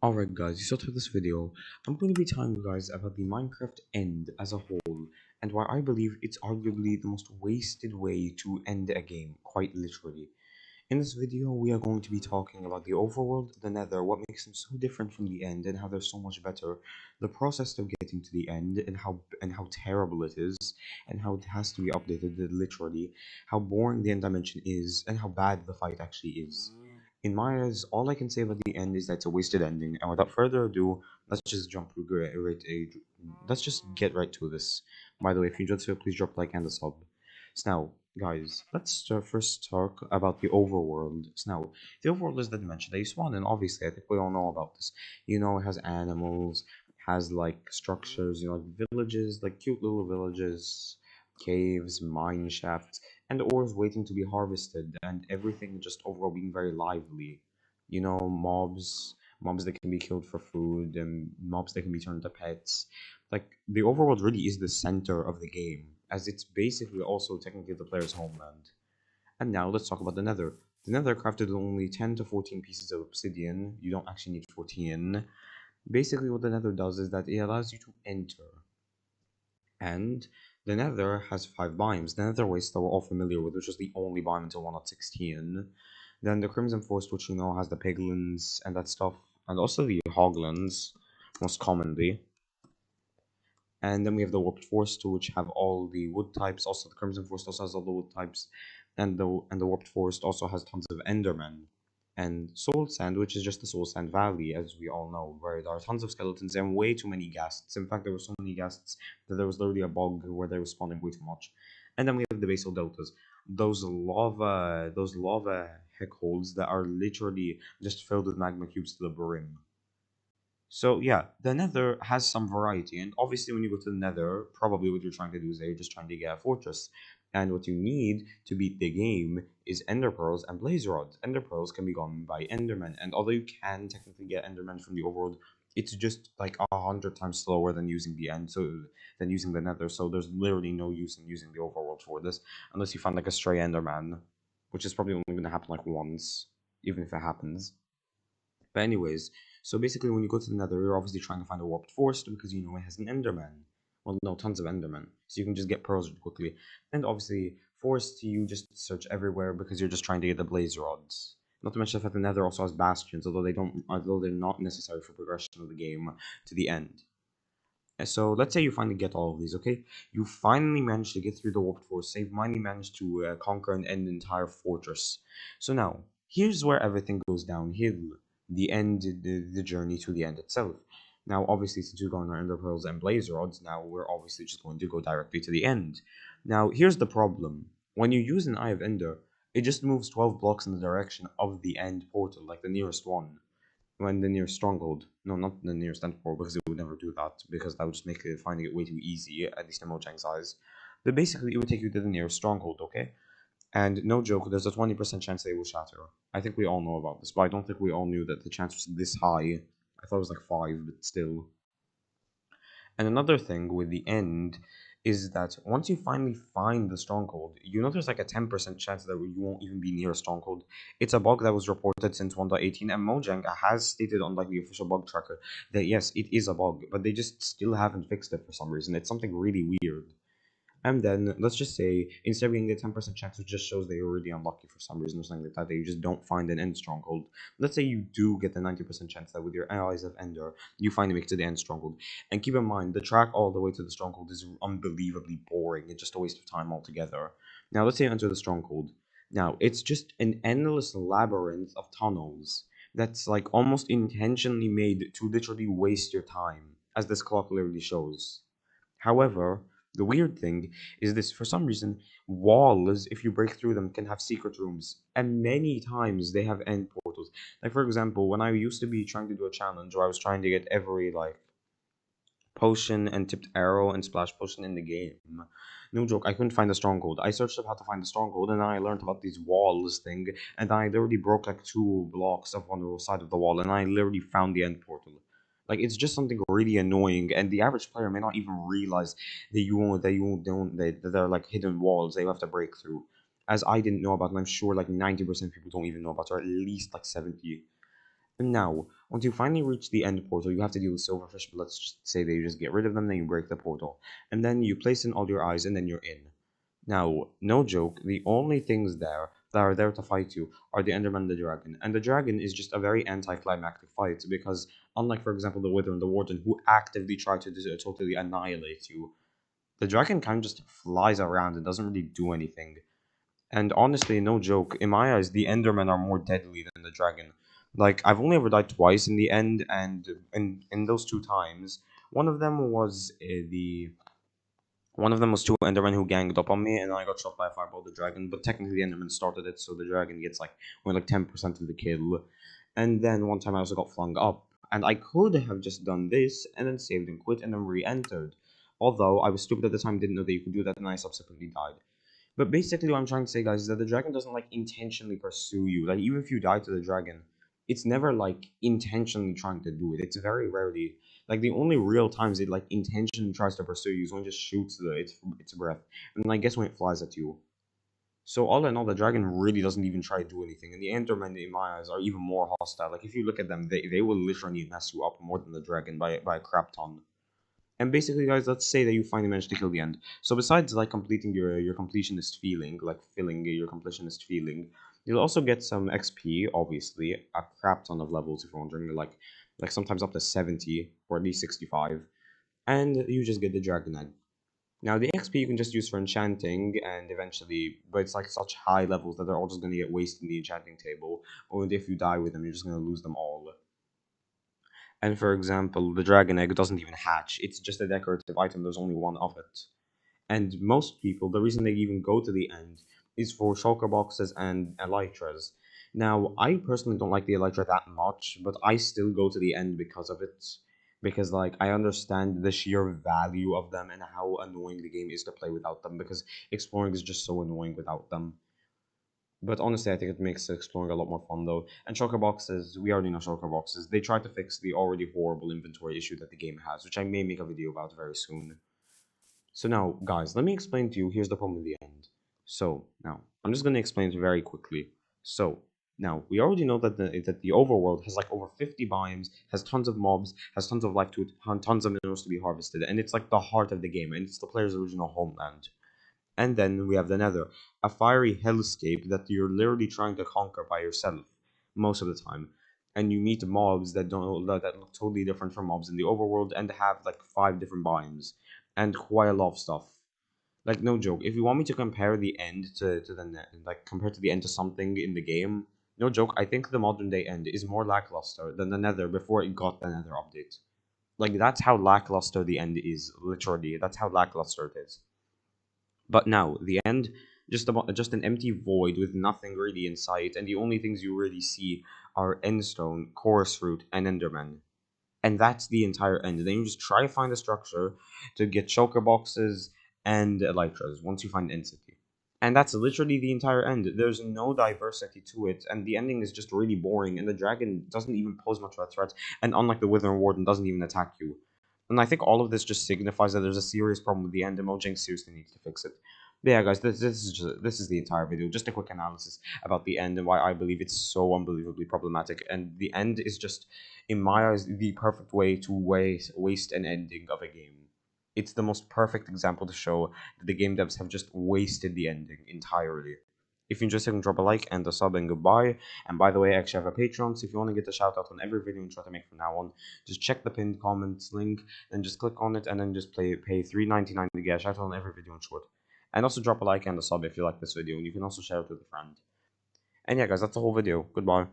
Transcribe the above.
Alright guys, so to this video, I'm going to be telling you guys about the Minecraft end as a whole, and why I believe it's arguably the most wasted way to end a game, quite literally. In this video, we are going to be talking about the overworld, the nether, what makes them so different from the end, and how they're so much better, the process of getting to the end, and how terrible it is, and how it has to be updated literally, how boring the end dimension is, and how bad the fight actually is. In my eyes, all I can say about the end is that it's a wasted ending, and without further ado, let's just let's just get right to this. By the way, if you enjoyed this video, please drop a like and a sub. So now, guys, let's first talk about the overworld. So now, the overworld is the dimension that you spawn in. Obviously, I think we all know about this. You know, it has animals, has like structures, like villages, like cute little villages, caves, mine shafts, and ores waiting to be harvested, and everything just overall being very lively. Mobs that can be killed for food, and mobs that can be turned to pets. Like, the overworld really is the center of the game, as it's basically also technically the player's homeland. And now let's talk about the nether. The nether crafted with only 10 to 14 pieces of obsidian. You don't actually need 14. Basically, what the nether does is that it allows you to enter. And the nether has 5 biomes. The nether waste that we're all familiar with, which is the only biome until 1.16. Then the Crimson Forest, which has the piglins and that stuff, and also the hoglins, most commonly. And then we have the Warped Forest, which have all the wood types. Also, the Crimson Forest also has all the wood types, and the Warped Forest also has tons of Endermen. And Soul Sand, which is just the Soul Sand Valley, as we all know, where there are tons of skeletons and way too many ghasts. In fact, there were so many ghasts that there was literally a bog where they were spawning way too much. And then we have the Basal Deltas, those lava heck holes that are literally just filled with magma cubes to the brim. So yeah, the Nether has some variety, and obviously when you go to the Nether, probably what you're trying to do is that you're just trying to get a fortress. And what you need to beat the game is Ender Pearls and Blaze Rods. Ender Pearls can be gotten by Endermen, and although you can technically get Endermen from the overworld, it's just like 100 times slower than using the Nether. So there's literally no use in using the overworld for this, unless you find like a stray Enderman, which is probably only going to happen like once, even if it happens. But anyways, so basically when you go to the nether, you're obviously trying to find a warped forest because it has an enderman. Well, no, tons of endermen. So you can just get pearls quickly. And obviously, forests you just search everywhere because you're just trying to get the blaze rods. Not to mention the fact the nether also has bastions, although they're not necessary for progression of the game to the end. So let's say you finally get all of these, okay? You finally managed to get through the warped forest. So you finally managed to conquer and end the entire fortress. So now, here's where everything goes downhill. The journey to the end itself. Now, obviously, since we've gone our ender pearls and blaze rods, now we're obviously just going to go directly to the end. Now, here's the problem. When you use an Eye of Ender, it just moves 12 blocks in the direction of the end portal, like the nearest one. When the nearest stronghold. No, not the nearest end portal, because it would never do that, because that would just make finding it way too easy, at least in Mojang's eyes. But basically, it would take you to the nearest stronghold, okay? And no joke, there's a 20% chance they will shatter. I think we all know about this, but I don't think we all knew that the chance was this high. I thought it was like 5, but still. And another thing with the end is that once you finally find the stronghold, there's like a 10% chance that you won't even be near a stronghold. It's a bug that was reported since 1.18, and Mojang has stated on like the official bug tracker that yes, it is a bug, but they just still haven't fixed it for some reason. It's something really weird. And then let's just say instead of getting a 10% chance, which just shows that you're really unlucky for some reason or something like that you just don't find an end stronghold. Let's say you do get the 90% chance that with your allies of Ender, you finally make it to the end stronghold. And keep in mind, the track all the way to the stronghold is unbelievably boring. It's just a waste of time altogether. Now let's say you enter the stronghold. Now it's just an endless labyrinth of tunnels that's like almost intentionally made to literally waste your time, as this clock literally shows. However, the weird thing is this: for some reason, walls, if you break through them, can have secret rooms, and many times they have end portals. Like, for example, when I used to be trying to do a challenge where I was trying to get every, like, potion and tipped arrow and splash potion in the game, no joke, I couldn't find the stronghold. I searched up how to find the stronghold, and then I learned about these walls thing, and I literally broke like 2 blocks of one side of the wall, and I literally found the end portal. Like, it's just something really annoying, and the average player may not even realize that there are like hidden walls that you have to break through. As I didn't know about, and I'm sure like 90% of people don't even know about, or at least like 70. And now, once you finally reach the end portal, you have to deal with silverfish, but let's just say that you just get rid of them, then you break the portal. And then you place in all your eyes, and then you're in. Now, no joke, the only things there that are there to fight you are the Enderman and the Dragon. And the Dragon is just a very anticlimactic fight because, unlike, for example, the Wither and the Warden, who actively try to totally annihilate you, the Dragon kind of just flies around and doesn't really do anything. And honestly, no joke, in my eyes, the Endermen are more deadly than the Dragon. Like, I've only ever died twice in the end, and in those two times, one of them was the one of them was two Endermen who ganged up on me, and I got shot by a fireball the dragon. But technically, the Enderman started it, so the dragon gets like only like 10% of the kill. And then one time I also got flung up, and I could have just done this and then saved and quit and then re-entered. Although I was stupid at the time, didn't know that you could do that, and I subsequently died. But basically, what I'm trying to say, guys, is that the dragon doesn't like intentionally pursue you. Like even if you die to the dragon, it's never like intentionally trying to do it. It's very rarely like the only real times it like intentionally tries to pursue you is when it just shoots its breath, and I guess when it flies at you. So all in all, the dragon really doesn't even try to do anything, and the Endermen, in my eyes, are even more hostile. Like if you look at them, they will literally mess you up more than the dragon by a crap ton. And basically, guys, let's say that you finally managed to kill the end. So besides like completing your completionist feeling, like filling your completionist feeling, you'll also get some XP, obviously, a crap ton of levels if you're wondering, like sometimes up to 70 or at least 65, and you just get the dragon egg. Now the XP you can just use for enchanting, and eventually, but it's like such high levels that they're all just gonna get wasted in the enchanting table, or if you die with them, you're just gonna lose them all. And for example, the dragon egg doesn't even hatch. It's just a decorative item. There's only one of it. And most people, the reason they even go to the end is for shulker boxes and elytras. Now, I personally don't like the elytra that much, but I still go to the end because of it. Because like I understand the sheer value of them and how annoying the game is to play without them. Because exploring is just so annoying without them. But honestly, I think it makes exploring a lot more fun though. And shulker boxes, we already know shulker boxes. They try to fix the already horrible inventory issue that the game has, which I may make a video about very soon. So now, guys, let me explain to you. Here's the problem with the end. So now, I'm just going to explain it very quickly. So now, we already know that the overworld has like over 50 biomes, has tons of mobs, has tons of life to it, tons of minerals to be harvested, and it's like the heart of the game, and it's the player's original homeland. And then we have the Nether, a fiery hellscape that you're literally trying to conquer by yourself most of the time. And you meet mobs that look totally different from mobs in the overworld and have like 5 different biomes and quite a lot of stuff. Like no joke, if you want me to compare the end to the net, like compared to the end to something in the game, no joke, I think the modern day end is more lackluster than the Nether before it got the Nether update. Like that's how lackluster the end is, literally. That's how lackluster it is. But now, the end, just an empty void with nothing really in sight, and the only things you really see are endstone, chorus fruit, and enderman. And that's the entire end. Then you just try to find a structure to get shulker boxes and elytras once you find end city. And that's literally the entire end. There's no diversity to it, and the ending is just really boring, and the dragon doesn't even pose much of a threat, and unlike the Wither and Warden, doesn't even attack you. And I think all of this just signifies that there's a serious problem with the end, and Mojang seriously needs to fix it. But yeah, guys, this is the entire video. Just a quick analysis about the end and why I believe it's so unbelievably problematic. And the end is just, in my eyes, the perfect way to waste an ending of a game. It's the most perfect example to show that the game devs have just wasted the ending entirely. If you enjoyed, drop a like and a sub, and goodbye. And by the way, I actually have a Patreon, so if you want to get a shout out on every video I try to make from now on, just check the pinned comments link, then just click on it, and then just pay $3.99 to get a shout out on every video in short. And also drop a like and a sub if you like this video, and you can also share it with a friend. And yeah, guys, that's the whole video. Goodbye.